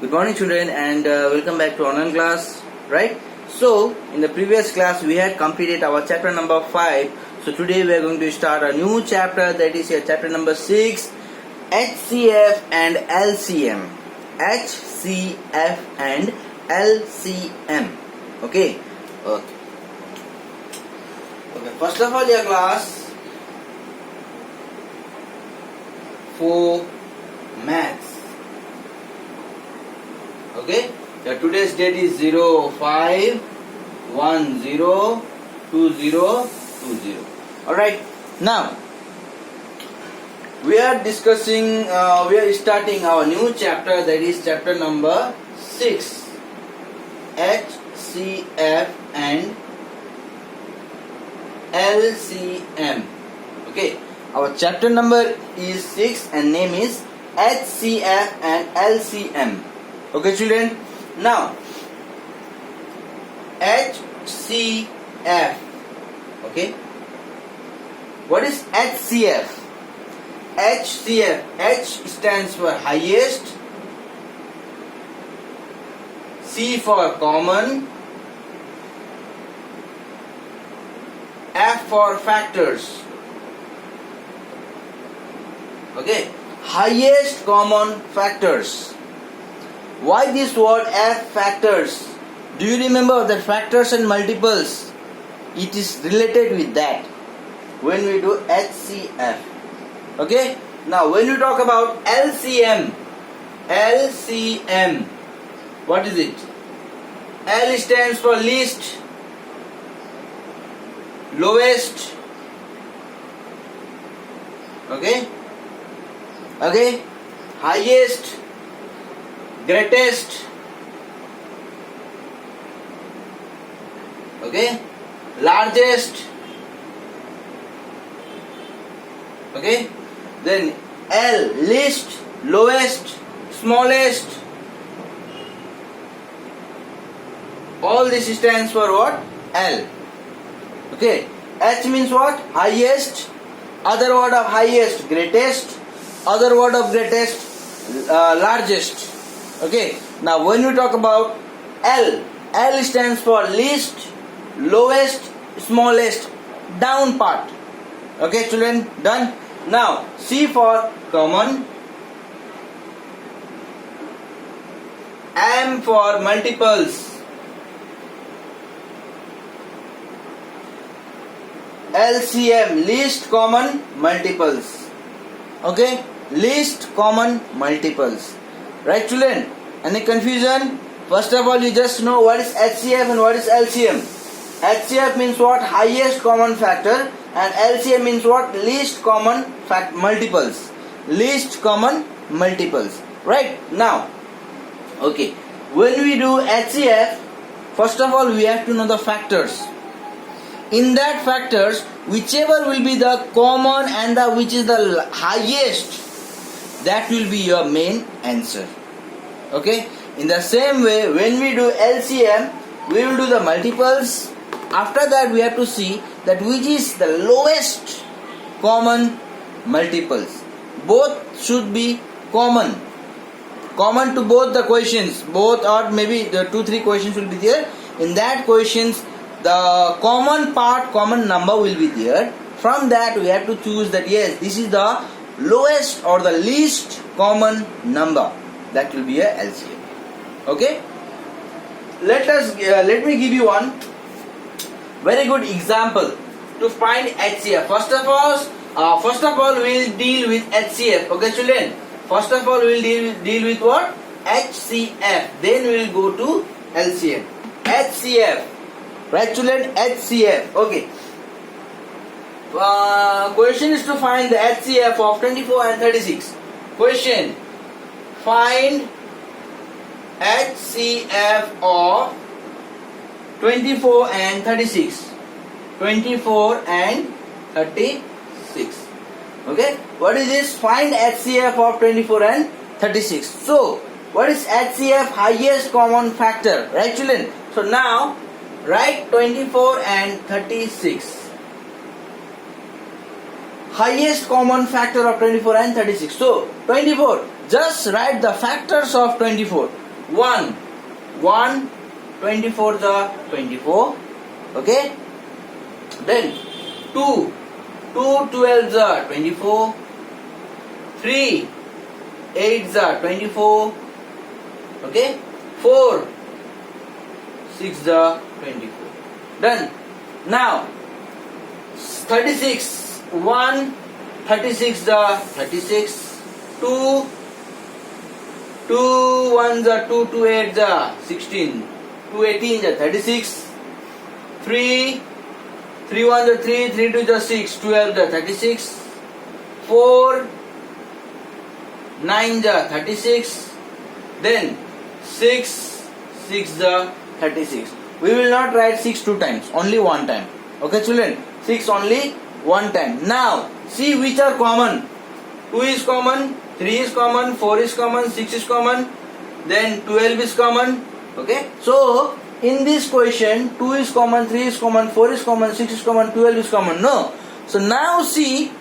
Good morning children and welcome back to online class, right? So in the previous class we had completed our chapter number 5. So today we are going to start a new chapter, that is chapter number 6, HCF and LCM. HCF and LCM. Okay. First of all, your class for maths. Okay, the today's date is 05/10/2020. Alright, now we are discussing, we are starting our new chapter, that is chapter number 6, HCF and LCM. Okay, our chapter number is 6 and name is HCF and LCM. Okay children, now HCF. Okay, what is HCF? HCF, H stands for highest, C for common, F for factors. Okay, highest common factors. Why this word F, factors? Do you remember that factors and multiples? It is related with that when we do HCF. Okay, now when you talk about LCM, LCM, what is it? L stands for least, lowest. Okay, highest, greatest. Okay, largest. Okay, then L, least, lowest, smallest. All this stands for what? L. Okay, H means what? Highest. Other word of highest, greatest. Other word of greatest, largest. Okay, now when you talk about L, L stands for least, lowest, smallest, down part. Okay children, done. Now C for common, M for multiples, LCM, least common multiples. Okay, least common multiples. Right children, any confusion? First of all, you just know what is HCF and what is LCM. HCF means what? Highest common factor, and LCM means what? Least common multiples. Least common multiples. Right now, okay, when we do HCF, first of all we have to know the factors. In that factors, whichever will be the common and the which is the highest, that will be your main answer. Okay, in the same way when we do LCM, we will do the multiples. After that we have to see that which is the lowest common multiples. Both should be common to both the questions, both, or maybe the 2-3 questions will be there. In that questions, the common part, common number will be there. From that we have to choose that yes, this is the lowest or the least common number. That will be a LCM. Okay, let me give you one very good example to find HCF. First of all we will deal with HCF. Okay children, first of all we will deal with what? HCF. Then we will go to LCM. HCF. Right children, HCF. Okay. Question is to find the HCF of 24 and 36. Question: find HCF of 24 and 36. 24 and 36. Okay. What is this? Find HCF of 24 and 36. So, what is HCF? Highest common factor. Right children? So now, write 24 and 36. highest common factor of 24 and 36. So 24, just write the factors of 24. 1. 1 24 the 24. Okay. Then 2. 2 12 the 24. 3 8 the 24. Okay. 4 6 the 24. Done. Now 36. 1 36 the 36. 2 2 1 the 2 2 8 the 16. 2 18 the 36. 3 3 1 the 3 3 2 the 6 12 the 36. 4 9 the 36. Then 6 6 the 36. We will not write 6 two times, only one time. Okay children, 6 only one time. Now see which are common. 2 is common, 3 is common, 4 is common, 6 is common, then 12 is common. Okay, so in this question 2 is common, 3 is common, 4 is common, 6 is common, 12 is common. No. So now see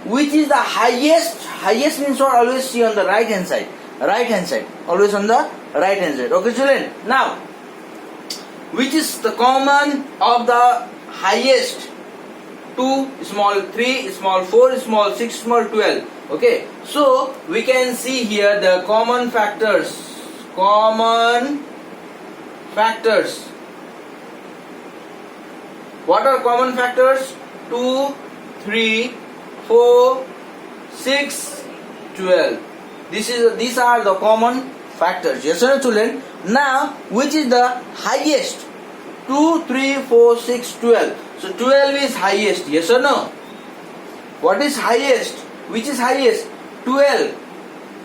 which is the highest. Highest means what? Always see on the right hand side. Right hand side. Always on the right hand side. Okay children. Now which is the common of the highest? 2 small, 3 small, 4 small, 6 small, 12. Okay, so we can see here the common factors. Common factors. What are common factors? 2 3 4 6 12. These are the common factors. Yes or no children? Now which is the highest? 2 3 4 6 12. So 12 is highest. Yes or no? What is highest? Which is highest? 12.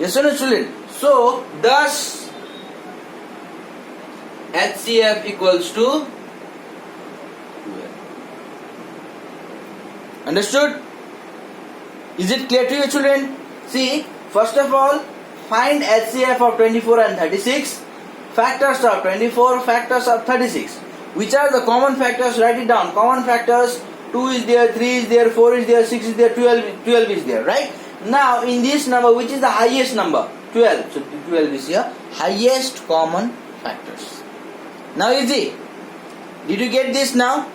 Yes or no children? So thus HCF equals to 12. Understood? Is it clear to you children? See, first of all, find HCF of 24 and 36. Factors of 24, factors of 36. Which are the common factors? Write it down. Common factors: 2 is there, 3 is there, 4 is there, 6 is there, 12 is there, right? Now in this number, which is the highest number? 12. So 12 is here. Highest common factors. Now easy. Did you get this now?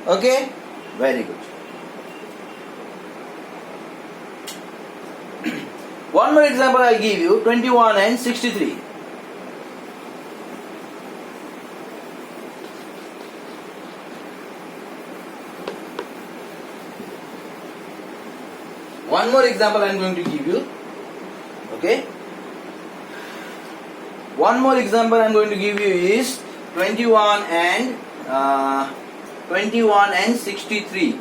Okay? Very good. One more example I'll give you. 21 and 63. One more example I am going to give you. Okay. One more example I am going to give you is 21 and 63.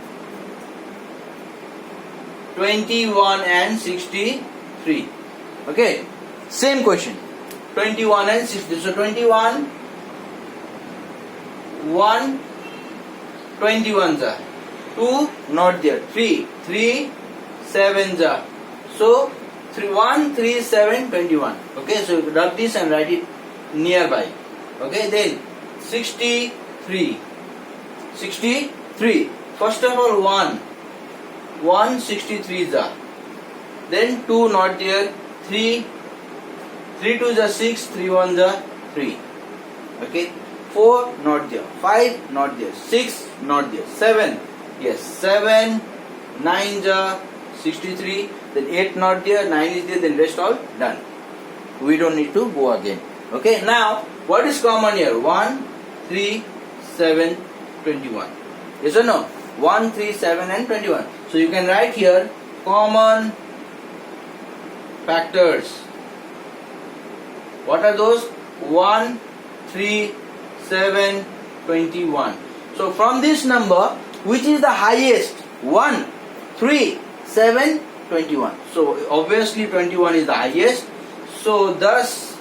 21 and 63. Okay. Same question. 21 and 63. So 21, 1, 21 are 2 not there. 3, 7 are. So 1, 3, 7, 21. Okay, so you rub this and write it nearby. Okay, then 63. 63. First of all 1. 63 are. Then 2 not there. 3 2s are 6, 3 1s are 3. Okay, 4 not there. 5 not there. 6 not there. 7, yes, 7, 9s are 63. Then 8 not there, 9 is there, then rest all done. We don't need to go again. Okay, now what is common here? 1, 3, 7, 21. Yes or no? 1, 3, 7 and 21. So you can write here common factors. What are those? 1, 3, 7, 21. So from this number, which is the highest? 1, 3, 7, 21. So obviously 21 is the highest. So thus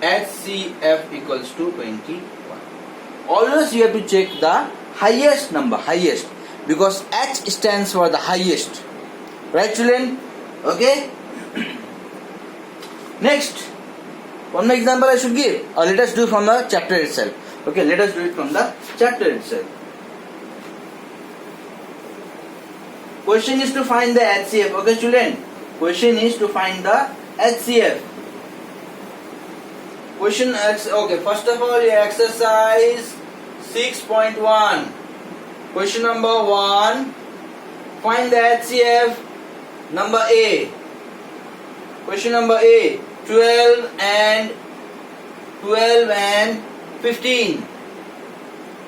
HCF equals to 21. Always you have to check the highest number, highest, because H stands for the highest. Right children? Okay. Next, one more example I should give, or let us do from the chapter itself. Okay, let us do it from the chapter itself. Question is to find the HCF. Okay children, question is to find the HCF. Okay, first of all, your exercise 6.1. Question number 1. Find the HCF number A. Question number A. 12 and 15.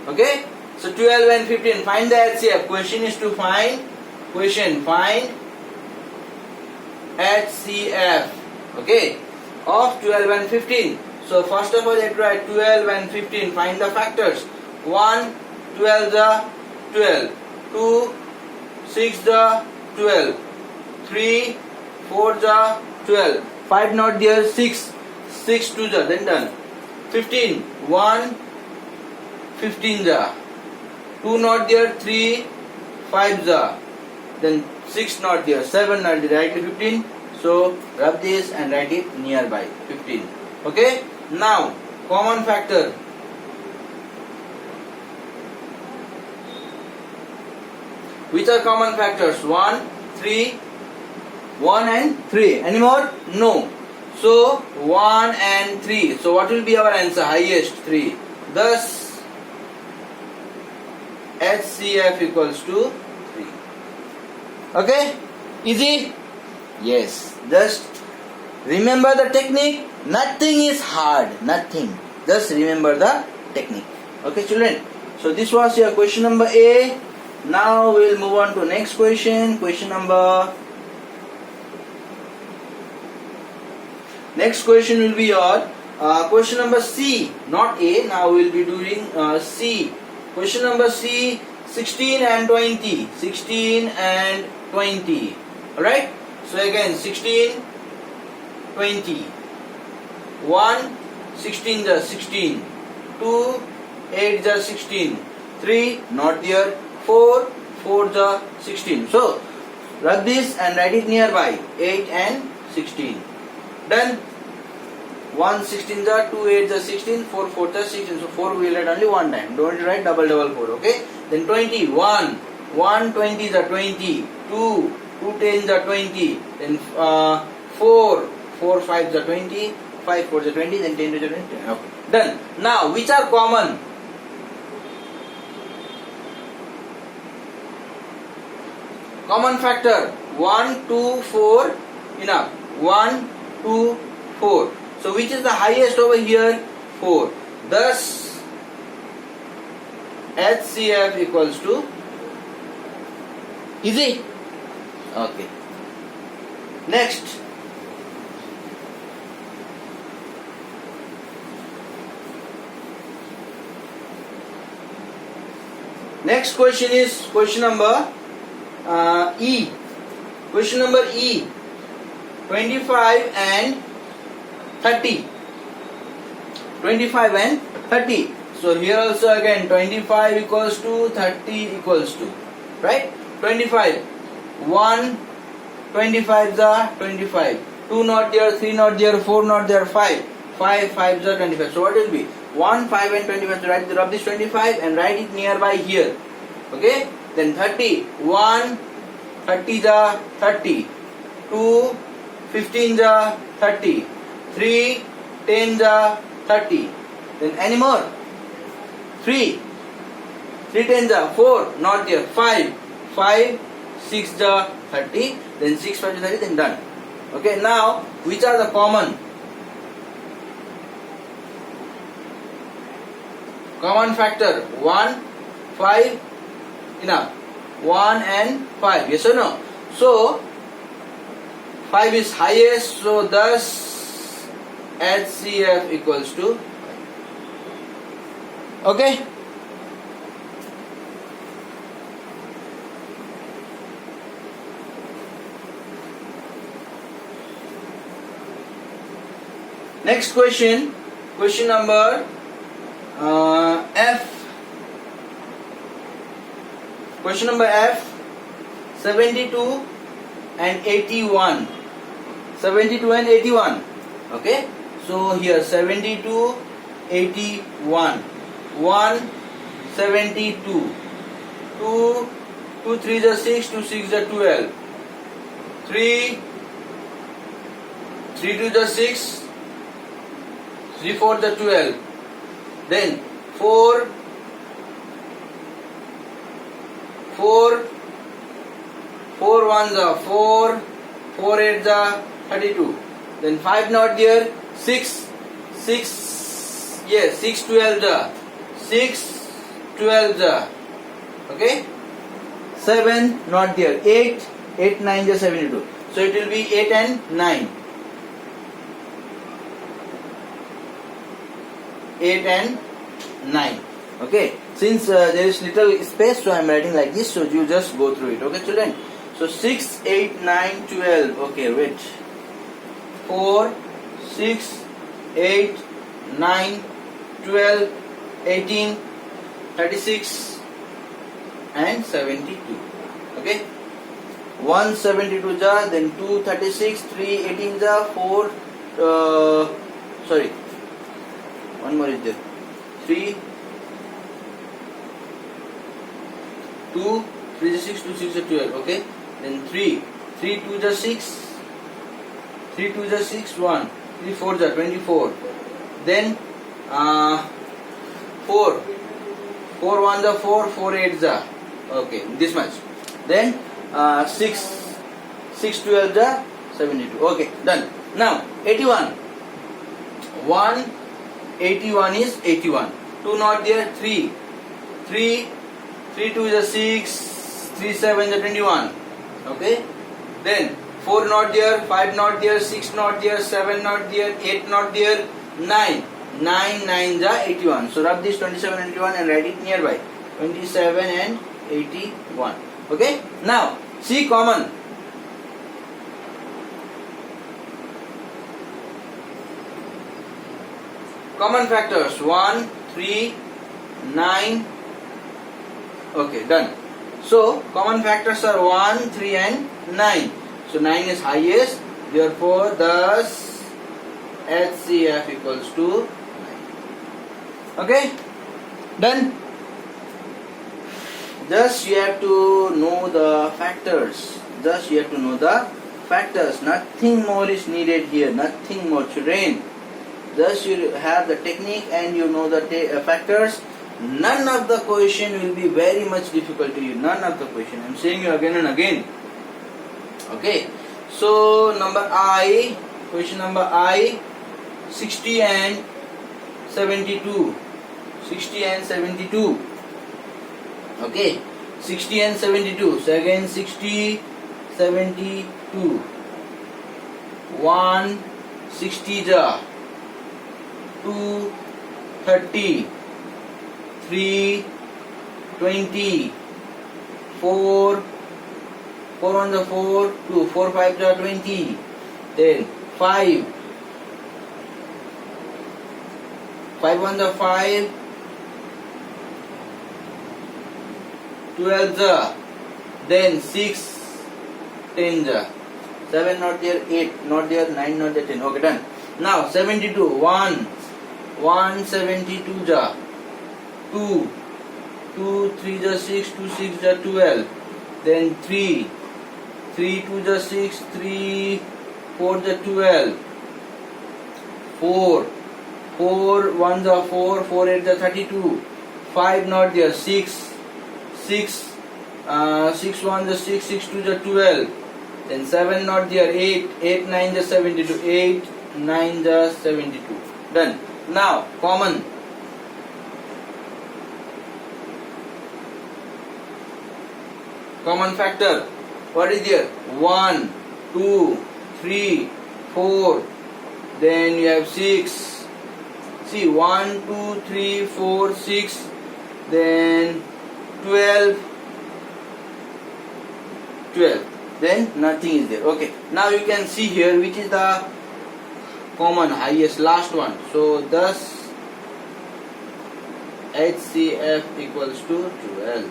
Okay, so 12 and 15. Find the HCF. Question is to find HCF. Okay, of 12 and 15. So first of all, let's write 12 and 15. Find the factors. 1, 12 the 12. 2, 6 the 12. 3, 4 the 12. 5 not there. 6 to the, then done. 15. 1, 15 the. 2 not there. 3, 5 the. Then 6 not there. 7 not there. Write 15. So rub this and write it nearby. 15. Okay. Now common factor. Which are common factors? 1, 3, 1 and 3. Any more? No. So 1 and 3. So what will be our answer? Highest 3. Thus HCF equals to 3. Okay? Easy? Yes. Just remember the technique. Nothing is hard. Nothing. Just remember the technique. Okay, children? So this was your question number A. Now we will move on to next question. Next question will be your question number C. Not A. Now we will be doing C. Question number C. 16 and 20. 16 and 20. Alright? So again 16, 20. 1, 16 the 16. 2, 8 the 16. 3 not there. 4 the 16. So rub this and write it nearby. 8 and 16. Done. 1 16 the 2 8 the 16. 4 4 the 16. So 4 we will write only one time. Don't write double 4. Okay. Then 20. 1 20 the 20. 2 10 the 20. Then 4 5 the 20. 5 4 the 20. Then 10 to the 20. Okay. Done. Now which are common? Common factor 1, 2, 4 enough. 1, 2, 4. So which is the highest over here? 4. Thus HCF equals to. Easy? Okay. Next. Next question is question number E. Question number E. 25 and 30. 25 and 30. So here also again 25 equals to 30 equals to. Right? 25. 1, 25 the 25. 2 not there, 3 not there, 4 not there, 5. 5 the 25. So what will be? 1, 5 and 25. So write the rub this 25 and write it nearby here. Okay? Then 30. 1, 30 the 30. 2, 15 the 30. 3, 10 the 30. Then any more? 3 10 the 4 not there. 5 6 the 30. Then 6 5 the 30. Then done. Okay, now which are the common? Common factor 1, 5 enough. 1 and 5. Yes or no? So 5 is highest. So thus HCF equals to 5. Okay. Next question. Question number F. Question number F. 72 and 81. 72 and 81. Okay. So here 72, 81. 1, 72. 2, 3 is 6, 2 6 is 12. 3, 2 is 6. 3 4 the 12. Then 4 1 the 4, 4 8 the 32. Then 5 not there, 6 yes, 6 12 the 6 12 the, okay, 7 not there, 8 9 the 72. So it will be 8 and 9. 8 and 9. Okay, since there is little space, so I am writing like this, so you just go through it. Okay children, so 6 8 9 12. Okay, wait, 4 6 8 9 12 18 36 and 72. Okay, 172 ja, then 236, 3 18 ja, 4 sorry, one more is there, 3 2 3 6 2 6 12. Okay, then 3 2 ja 6, 3 2 ja 6, 1 3 4 ja 24. Then 4 1 ja 4, 4 8 ja, okay, this much. Then 6 12 ja 72. Okay, done. Now 81. 81 is 81. 2 not there, 3 2 is a 6, 3 7 is a 21. Okay, then 4 not there, 5 not there, 6 not there, 7 not there, 8 not there, 9 9 is a 81. So rub this 27 and 81 and write it nearby, 27 and 81. Okay, now see common. Common factors 1 3 9. Okay, done. So common factors are 1 3 and 9. So 9 is highest, therefore thus HCF equals to 9. Okay, done. Thus you have to know the factors. Thus you have to know the factors. Nothing more is needed here. Nothing more, children. Thus you have the technique and you know the factors. None of the question will be very much difficult to you. None of the question. I am saying you again and again. Okay. So number I, question number I, 60 and 72. 60 and 72. Okay. 60 and 72. So again 60, 72. 1 60 ja. 2 30. 3 20. 4 1 the 4, 2 4 5 the 20. Then 5 1 the 5, 12 the, then 6 10 the, 7 not there, 8 not there, 9 not there, 10. Okay, done. Now 72. 1 72 ja. 2 3 ja 6, 2 6 ja 12. Then 3 2 ja 6, 3 4 ja 12. 4 1 ja 4, 4 8 ja 32. 5 not there, 6 1 ja 6, 6 2 ja 12. Then 7 not there, 8 9 ja 72. 8 9 ja 72. Done. Now common. Common factor. What is there? 1 2 3 4. Then you have 6. See, 1 2 3 4 6. Then 12. Then nothing is there. Okay. Now you can see here which is the common highest, last one. So thus HCF equals to 12.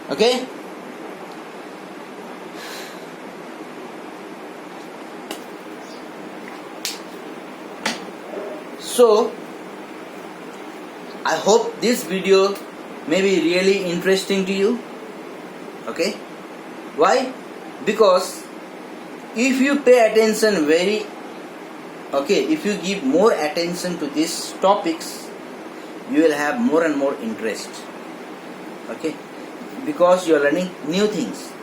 Okay. So I hope this video may be really interesting to you. Okay. Why? Because if you pay attention very Okay, if you give more attention to these topics, you will have more and more interest. Okay, because you are learning new things.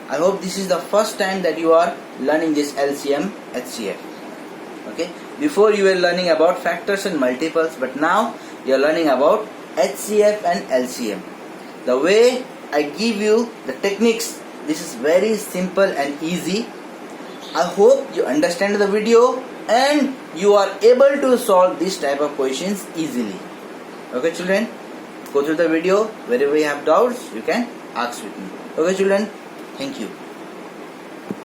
I hope this is the first time that you are learning this LCM, HCF. Okay, before you were learning about factors and multiples, but now you are learning about HCF and LCM. The way I give you the techniques, this is very simple and easy. I hope you understand the video and you are able to solve this type of questions easily. Okay children, go through the video. Wherever you have doubts, you can ask with me. Okay children, thank you.